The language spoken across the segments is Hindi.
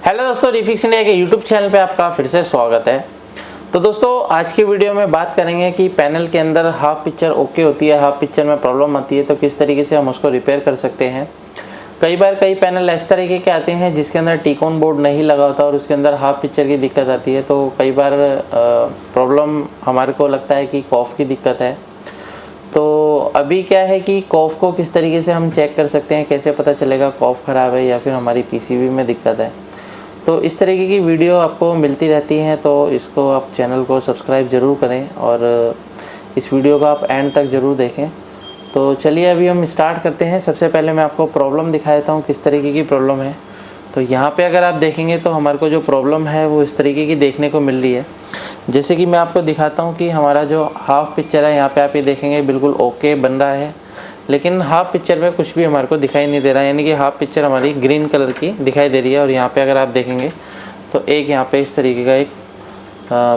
हेलो दोस्तों, रिफिक्स इंडिया के यूट्यूब चैनल पे आपका फिर से स्वागत है। तो दोस्तों आज की वीडियो में बात करेंगे कि पैनल के अंदर हाफ पिक्चर ओके होती है, हाफ पिक्चर में प्रॉब्लम आती है तो किस तरीके से हम उसको रिपेयर कर सकते हैं। कई बार कई पैनल इस तरीके के आते हैं जिसके अंदर टीकॉन बोर्ड नहीं लगा होता और उसके अंदर हाफ पिक्चर की दिक्कत आती है। तो कई बार प्रॉब्लम हमारे को लगता है कि कॉफ की दिक्कत है। तो अभी क्या है कि कॉफ को किस तरीके से हम चेक कर सकते हैं, कैसे पता चलेगा कॉफ ख़राब है या फिर हमारी पीसीबी में दिक्कत है। तो इस तरीके की वीडियो आपको मिलती रहती हैं, तो इसको आप चैनल को सब्सक्राइब ज़रूर करें और इस वीडियो को आप एंड तक ज़रूर देखें। तो चलिए अभी हम स्टार्ट करते हैं। सबसे पहले मैं आपको प्रॉब्लम दिखा देता हूँ किस तरीके की प्रॉब्लम है। तो यहाँ पे अगर आप देखेंगे तो हमारे को जो प्रॉब्लम है वो इस तरीके की देखने को मिल रही है। जैसे कि मैं आपको दिखाता हूँ कि हमारा जो हाफ पिक्चर है यहाँ पे आप ये देखेंगे बिल्कुल ओके बन रहा है, लेकिन हाफ पिक्चर में कुछ भी हमारे को दिखाई नहीं दे रहा है, यानी कि हाफ पिक्चर हमारी ग्रीन कलर की दिखाई दे रही है। और यहाँ पे अगर आप देखेंगे तो एक यहाँ पे इस तरीके का एक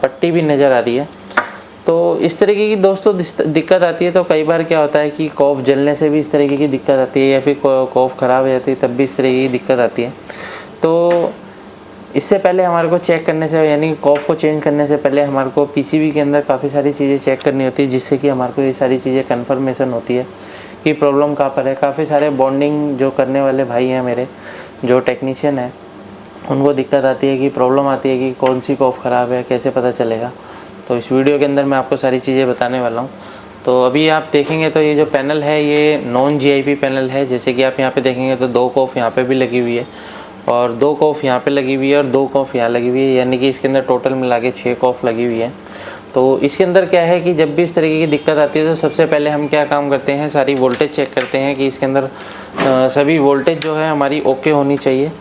पट्टी भी नज़र आ रही है। तो इस तरीके की दोस्तों दिक्कत आती है। तो कई बार क्या होता है कि कॉफ जलने से भी इस तरीके की दिक्कत आती है या फिर कॉफ ख़राब हो जाती है तब भी इस तरीके की दिक्कत आती है। तो इससे पहले हमारे को चेक करने से, यानी कॉफ को चेंज करने से पहले हमारे को पीसीबी के अंदर काफ़ी सारी चीज़ें चेक करनी होती है, जिससे कि हमारे को ये सारी चीज़ें कन्फर्मेशन होती है कि प्रॉब्लम कहाँ पर है। काफ़ी सारे बॉन्डिंग जो करने वाले भाई हैं मेरे, जो टेक्नीशियन हैं, उनको दिक्कत आती है कि प्रॉब्लम आती है कि कौन सी कॉफ ख़राब है, कैसे पता चलेगा। तो इस वीडियो के अंदर मैं आपको सारी चीज़ें बताने वाला हूँ। तो अभी आप देखेंगे तो ये जो पैनल है ये नॉन जीआईपी पैनल है। जैसे कि आप यहाँ पे देखेंगे तो 2 कॉफ यहाँ पे भी लगी हुई है और 2 कॉफ यहाँ पे लगी हुई है और 2 कॉफ यहाँ लगी हुई है, यानी कि इसके अंदर टोटल मिला के 6 कॉफ लगी हुई है। तो इसके अंदर क्या है कि जब भी इस तरीके की दिक्कत आती है तो सबसे पहले हम क्या काम करते हैं, सारी वोल्टेज चेक करते हैं कि इसके अंदर सभी वोल्टेज जो है हमारी ओके होनी चाहिए,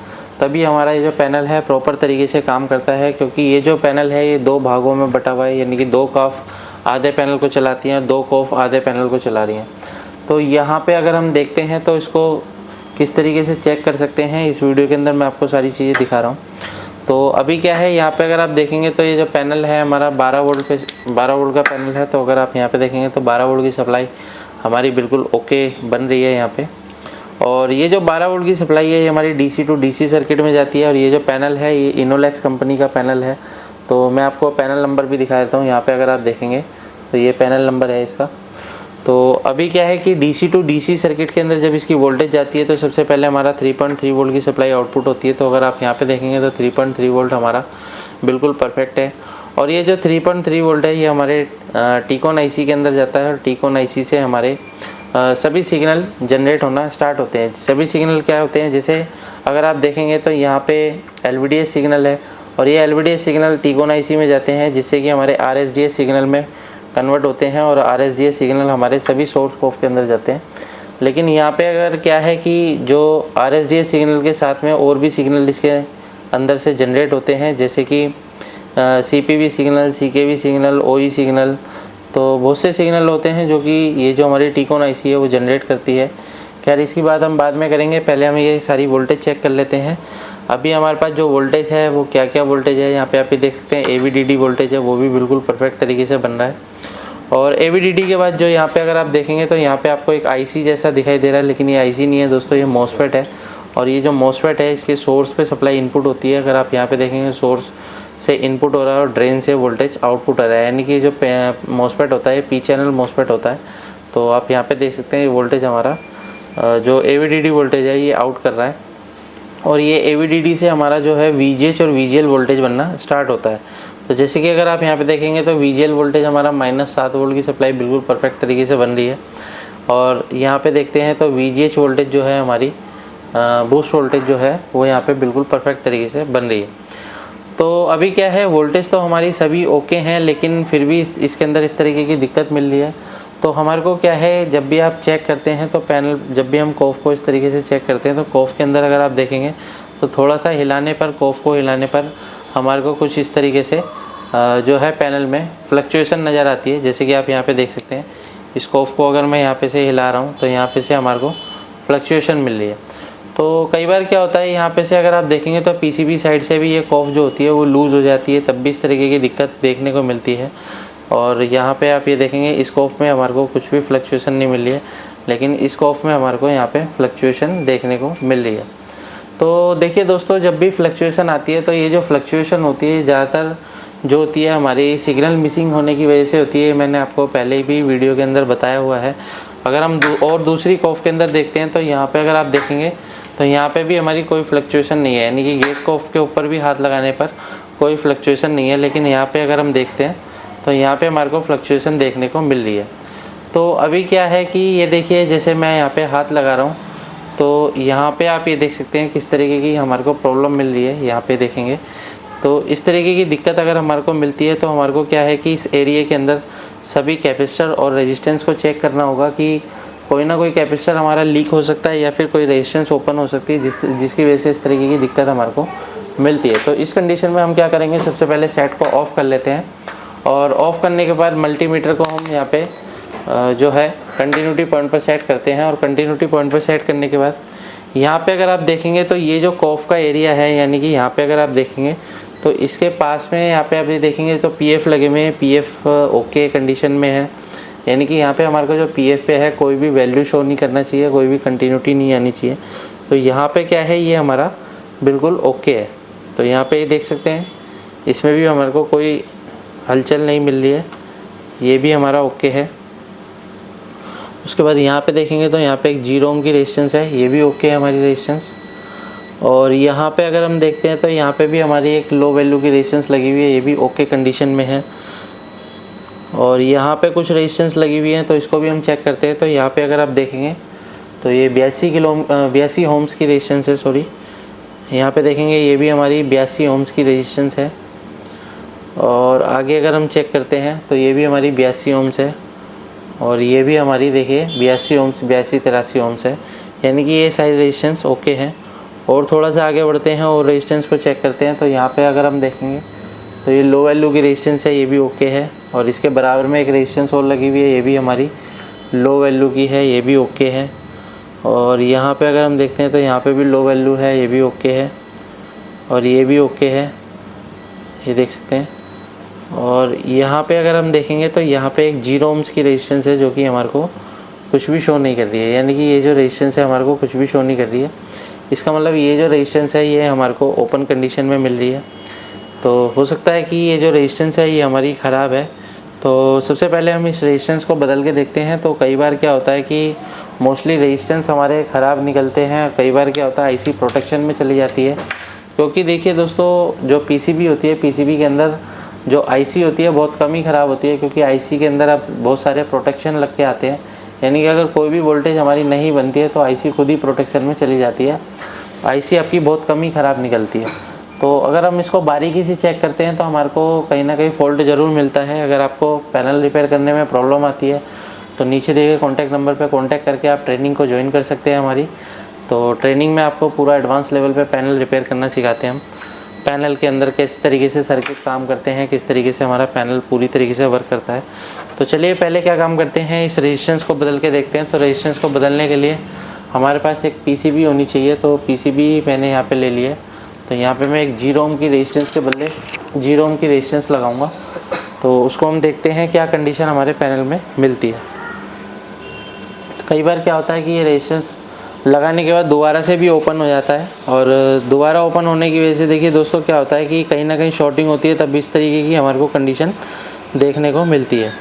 तभी हमारा ये जो पैनल है प्रॉपर तरीके से काम करता है। क्योंकि ये जो पैनल है ये 2 भागों में बटा हुआ है, यानी कि 2 कॉफ आधे पैनल को चलाती हैं और 2 कॉफ आधे पैनल को चला रही हैं। तो यहाँ पे अगर हम देखते हैं तो इसको किस तरीके से चेक कर सकते हैं, इस वीडियो के अंदर मैं आपको सारी चीज़ें दिखा रहा हूँ। तो अभी क्या है यहाँ पे अगर आप देखेंगे तो ये जो पैनल है हमारा 12 वोल्ट का पैनल है। तो अगर आप यहाँ पे देखेंगे तो 12 वोल्ट की सप्लाई हमारी बिल्कुल ओके बन रही है यहाँ पे। और ये जो 12 वोल्ट की सप्लाई है ये हमारी डीसी टू डीसी सर्किट में जाती है। और ये जो पैनल है ये इनोलेक्स कंपनी का पैनल है। तो मैं आपको पैनल नंबर भी दिखा देता हूँ। यहाँ पे अगर आप देखेंगे तो ये पैनल नंबर है इसका। तो अभी क्या है कि डीसी टू डीसी सर्किट के अंदर जब इसकी वोल्टेज जाती है तो सबसे पहले हमारा 3.3 वोल्ट की सप्लाई आउटपुट होती है। तो अगर आप यहाँ पे देखेंगे तो 3.3 वोल्ट हमारा बिल्कुल परफेक्ट है। और ये जो 3.3 वोल्ट है ये हमारे टीकॉन आईसी के अंदर जाता है और टीकॉन आईसी से हमारे सभी सिग्नल जनरेट होना स्टार्ट होते हैं। सभी सिग्नल क्या होते हैं, जैसे अगर आप देखेंगे तो यहाँ पे एलवीडीएस सिग्नल है और ये एलवीडीएस सिग्नल टीकॉन आईसी में जाते हैं, जिससे कि हमारे आरएसडीएस सिग्नल में कन्वर्ट होते हैं और आरएसडीएस सिग्नल हमारे सभी सोर्स कॉफ के अंदर जाते हैं। लेकिन यहाँ पे अगर क्या है कि जो आरएसडीएस सिग्नल के साथ में और भी सिग्नल इसके अंदर से जनरेट होते हैं, जैसे कि सीपीवी सिग्नल, सीकेवी सिग्नल, ओई सिग्नल। तो बहुत से सिग्नल होते हैं जो कि ये जो हमारी टीकॉन आईसी है वो जनरेट करती है। खैर इसकी बात हम बाद में करेंगे, पहले हम ये सारी वोल्टेज चेक कर लेते हैं। अभी हमारे पास जो वोल्टेज है वो क्या क्या वोल्टेज है, यहाँ पे आप देख सकते हैं AVDD वोल्टेज है, वो भी बिल्कुल परफेक्ट तरीके से बन रहा है। और AVDD के बाद जो यहाँ पे अगर आप देखेंगे तो यहाँ पे आपको एक IC जैसा दिखाई दे रहा है, लेकिन ये IC नहीं है दोस्तों, ये MOSFET है। और ये जो MOSFET है इसके सोर्स पे सप्लाई इनपुट होती है। अगर आप यहाँ पे देखेंगे सोर्स से इनपुट हो रहा है और ड्रेन से वोल्टेज आउटपुट आ रहा है, यानी कि जो MOSFET होता है P चैनल MOSFET होता है। तो आप यहाँ पे देख सकते हैं वोल्टेज हमारा जो AVDD वोल्टेज है ये आउट कर रहा है। और ये AVDD से हमारा जो है VGH और VGL वोल्टेज बनना स्टार्ट होता है। तो जैसे कि अगर आप यहाँ पे देखेंगे तो VGL वोल्टेज हमारा -7 वोल्ट की सप्लाई बिल्कुल परफेक्ट तरीके से बन रही है। और यहाँ पे देखते हैं तो VGH वोल्टेज जो है हमारी बूस्ट वोल्टेज जो है वो यहाँ पे बिल्कुल परफेक्ट तरीके से बन रही है। तो अभी क्या है, वोल्टेज तो हमारी सभी ओके हैं, लेकिन फिर भी इसके अंदर इस तरीके की दिक्कत मिल रही है। तो हमारे को क्या है, जब भी आप चेक करते हैं तो पैनल, जब भी हम कॉफ को इस तरीके से चेक करते हैं तो कॉफ के अंदर अगर आप देखेंगे तो थोड़ा सा हिलाने पर, कॉफ को हिलाने पर हमारे को कुछ इस तरीके से जो है पैनल में फ्लक्चुएशन नज़र आती है। जैसे कि आप यहाँ पे देख सकते हैं, इस कॉफ को अगर मैं यहाँ पे से हिला रहा हूँ तो यहाँ पे से हमारे को फ्लक्चुएशन मिल रही है। तो कई बार क्या होता है, यहाँ पे से अगर आप देखेंगे तो पीसीबी साइड से भी ये कॉफ जो होती है वो लूज़ हो जाती है, तब भी इस तरीके की दिक्कत देखने को मिलती है। और यहाँ पे आप ये देखेंगे इस कॉफ में हमारे को कुछ भी फ्लक्चुएशन नहीं मिल रही है, लेकिन इस कॉफ में हमारे को यहाँ पे फ्लक्चुएशन देखने को मिल रही है। तो देखिए दोस्तों, जब भी फ्लक्चुएशन आती है तो ये जो फ्लक्चुएशन होती है ज़्यादातर जो होती है हमारी सिग्नल मिसिंग होने की वजह से होती है। मैंने आपको पहले भी वीडियो के अंदर बताया हुआ है। अगर हम और दूसरी कॉफ के अंदर देखते हैं तो यहाँ पे अगर आप देखेंगे तो यहाँ पे भी हमारी कोई फ्लक्चुएशन नहीं है, यानी कि गेट कॉफ के ऊपर भी हाथ लगाने पर कोई फ्लक्चुएशन नहीं है। लेकिन यहाँ पे अगर हम देखते हैं तो यहाँ पे हमारे को फ्लक्चुएशन देखने को मिल रही है। तो अभी क्या है कि ये देखिए, जैसे मैं यहाँ पे हाथ लगा रहा हूँ तो यहाँ पे आप ये देख सकते हैं किस तरीके की हमारे को प्रॉब्लम मिल रही है। यहाँ पे देखेंगे तो इस तरीके की दिक्कत अगर हमारे को मिलती है तो हमारे को क्या है कि इस एरिया के अंदर सभी कैपेसिटर और रेजिस्टेंस को चेक करना होगा कि कोई ना कोई कैपेसिटर हमारा लीक हो सकता है या फिर कोई रेजिस्टेंस ओपन हो सकती है जिसकी वजह से इस तरीके की दिक्कत हमारे को मिलती है। तो इस कंडीशन में हम क्या करेंगे, सबसे पहले सेट को ऑफ़ कर लेते हैं और ऑफ़ करने के बाद मल्टीमीटर को हम यहाँ पे जो है कंटिन्यूटी पॉइंट पर सेट करते हैं। और कंटिन्यूटी पॉइंट पर सेट करने के बाद यहाँ पे अगर आप देखेंगे तो ये जो कॉफ का एरिया है, यानी कि यहाँ पे अगर आप देखेंगे तो इसके पास में यहाँ पे आप ये देखेंगे तो पीएफ लगे हुए हैं, पीएफ ओके कंडीशन में है, यानी कि यहाँ पे हमारे को जो पीएफ पे है कोई भी वैल्यू शो नहीं करना चाहिए, कोई भी कंटिन्यूटी नहीं आनी चाहिए। तो यहाँ पे क्या है, ये हमारा बिल्कुल ओके है। तो यहाँ पे ये देख सकते हैं इसमें भी हमारे को कोई हलचल नहीं मिल रही है, ये भी हमारा ओके है। उसके बाद यहाँ पे देखेंगे तो यहाँ पे एक 0 ओम की रेजिस्टेंस है, ये भी ओके है हमारी रेजिस्टेंस। और यहाँ पे अगर हम देखते हैं तो यहाँ पे भी हमारी एक लो वैल्यू की रेजिस्टेंस लगी हुई है, ये भी ओके कंडीशन में है। और यहाँ पे कुछ रेजिस्टेंस लगी हुई है तो इसको भी हम चेक करते हैं। तो यहाँ पे अगर आप देखेंगे तो ये 82 ओम्स की रेजिस्टेंस है, सॉरी यहाँ पे देखेंगे ये भी हमारी 82 ओम्स की रेजिस्टेंस है। और आगे अगर हम चेक करते हैं तो ये भी हमारी 82 ओम्स है और ये भी हमारी देखिए 82 ओम्स 83 ओम्स है, यानी कि ये सारी रेजिस्टेंस ओके है। और थोड़ा सा आगे बढ़ते हैं और रेजिस्टेंस को चेक करते हैं। तो यहाँ पे अगर हम देखेंगे तो ये लो वैल्यू की रेजिस्टेंस है, ये भी ओके है। और इसके बराबर में एक रेजिस्टेंस और लगी हुई है, ये भी हमारी लो वैल्यू की है, ये भी ओके है। और यहाँ पे अगर हम देखते हैं तो यहाँ पे भी लो वैल्यू है, ये भी ओके है और ये भी ओके है, ये देख सकते हैं। और यहाँ पे अगर हम देखेंगे तो यहाँ पे एक 0 ओम्स की रेजिस्टेंस है जो कि हमारे को कुछ भी शो नहीं कर रही है, यानी कि ये जो रेजिस्टेंस है हमारे को कुछ भी शो नहीं कर रही है। इसका मतलब ये जो रेजिस्टेंस है ये हमारे को ओपन कंडीशन में मिल रही है। तो हो सकता है कि ये जो रेजिस्टेंस है ये हमारी ख़राब है। तो सबसे पहले हम इस रेजिस्टेंस को बदल के देखते हैं। तो कई बार क्या होता है कि मोस्टली रेजिस्टेंस हमारे ख़राब निकलते हैं, कई बार क्या होता है आईसी प्रोटेक्शन में चली जाती है। क्योंकि देखिए दोस्तों, जो पीसीबी होती है, पीसीबी के अंदर जो आईसी होती है बहुत कम ही ख़राब होती है, क्योंकि आईसी के अंदर अब बहुत सारे प्रोटेक्शन लग के आते हैं, यानी कि अगर कोई भी वोल्टेज हमारी नहीं बनती है तो आईसी खुद ही प्रोटेक्शन में चली जाती है, आईसी आपकी बहुत कम ही ख़राब निकलती है। तो अगर हम इसको बारीकी से चेक करते हैं तो हमारे को कहीं ना कहीं फ़ॉल्ट ज़रूर मिलता है। अगर आपको पैनल रिपेयर करने में प्रॉब्लम आती है तो नीचे दिए गए कॉन्टैक्ट नंबर पर कॉन्टैक्ट करके आप ट्रेनिंग को ज्वाइन कर सकते हैं हमारी। तो ट्रेनिंग में आपको पूरा एडवांस लेवल पे पैनल रिपेयर करना सिखाते हैं हम। पैनल के अंदर किस तरीके से सर्किट काम करते हैं, किस तरीके से हमारा पैनल पूरी तरीके से वर्क करता है। तो चलिए पहले क्या काम करते हैं, इस रेजिस्टेंस को बदल के देखते हैं। तो रेजिस्टेंस को बदलने के लिए हमारे पास एक पीसीबी होनी चाहिए। तो पीसीबी मैंने यहाँ पे ले लिया। तो यहाँ पे मैं एक 0 ओम की रेजिस्टेंस के बदले 0 ओम की रेजिस्टेंस लगाऊंगा। तो उसको हम देखते हैं क्या कंडीशन हमारे पैनल में मिलती है। तो कई बार क्या होता है कि ये रेजिस्टेंस लगाने के बाद दोबारा से भी ओपन हो जाता है, और दोबारा ओपन होने की वजह से देखिए दोस्तों क्या होता है कि कहीं ना कहीं शॉर्टिंग होती है, तब इस तरीके की हमारे को कंडीशन देखने को मिलती है।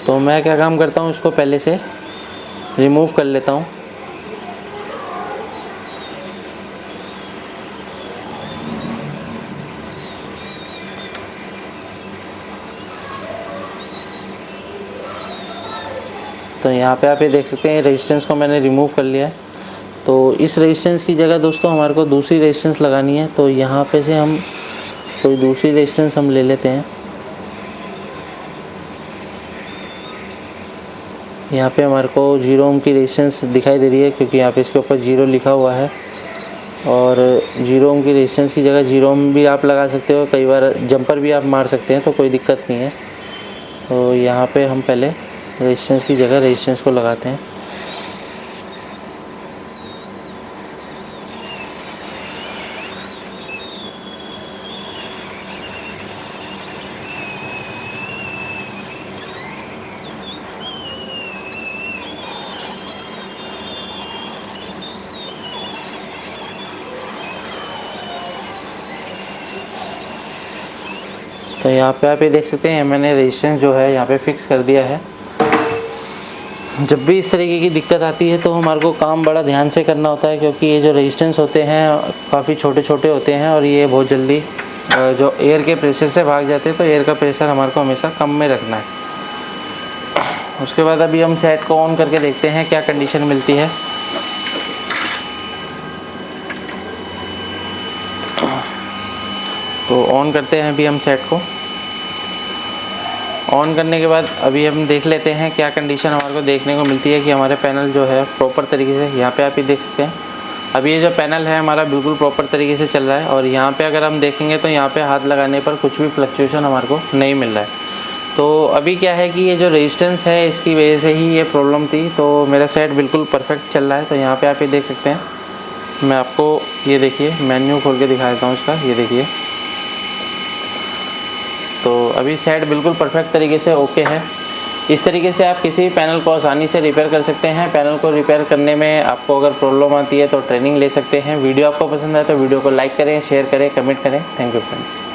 तो मैं क्या काम करता हूँ, इसको पहले से रिमूव कर लेता हूँ। तो यहाँ पे आप ये देख सकते हैं रेजिस्टेंस को मैंने रिमूव कर लिया है। तो इस रेजिस्टेंस की जगह दोस्तों हमारे को दूसरी रेजिस्टेंस लगानी है। तो यहाँ पे से हम कोई दूसरी रेजिस्टेंस हम ले लेते हैं। यहाँ पे हमारे को 0 ओम की रेजिस्टेंस दिखाई दे रही है, क्योंकि यहाँ पे इसके ऊपर 0 लिखा हुआ है। और 0 ओम की रेजिस्टेंस की जगह 0 ओम भी आप लगा सकते हो, कई बार जंपर भी आप मार सकते हैं, तो कोई दिक्कत नहीं है। तो यहाँ पे हम पहले रेजिस्टेंस की जगह रेजिस्टेंस को लगाते हैं। तो यहाँ पे आप ये देख सकते हैं मैंने रेजिस्टेंस जो है यहाँ पे फिक्स कर दिया है। जब भी इस तरीके की दिक्कत आती है तो हमारे को काम बड़ा ध्यान से करना होता है, क्योंकि ये जो रेजिस्टेंस होते हैं काफ़ी छोटे छोटे होते हैं और ये बहुत जल्दी जो एयर के प्रेशर से भाग जाते हैं। तो एयर का प्रेशर हमारे को हमेशा कम में रखना है। उसके बाद अभी हम सेट को ऑन करके देखते हैं क्या कंडीशन मिलती है। तो ऑन करते हैं अभी हम सेट को। ऑन करने के बाद अभी हम देख लेते हैं क्या कंडीशन हमारे को देखने को मिलती है कि हमारे पैनल जो है प्रॉपर तरीके से, यहाँ पे आप ये देख सकते हैं अभी ये जो पैनल है हमारा बिल्कुल प्रॉपर तरीके से चल रहा है। और यहाँ पे अगर हम देखेंगे तो यहाँ पे हाथ लगाने पर कुछ भी फ्लक्चुएशन हमारे को नहीं मिल रहा है। तो अभी क्या है कि ये जो रेजिस्टेंस है इसकी वजह से ही ये प्रॉब्लम थी। तो मेरा सेट बिल्कुल परफेक्ट चल रहा है। तो यहाँ पे आप ये देख सकते हैं, मैं आपको ये देखिए मेन्यू खोल के दिखा देता हूँ इसका, ये देखिए। तो अभी सेट बिल्कुल परफेक्ट तरीके से ओके है। इस तरीके से आप किसी भी पैनल को आसानी से रिपेयर कर सकते हैं। पैनल को रिपेयर करने में आपको अगर प्रॉब्लम आती है तो ट्रेनिंग ले सकते हैं। वीडियो आपको पसंद आए तो वीडियो को लाइक करें, शेयर करें, कमेंट करें। Thank you friends.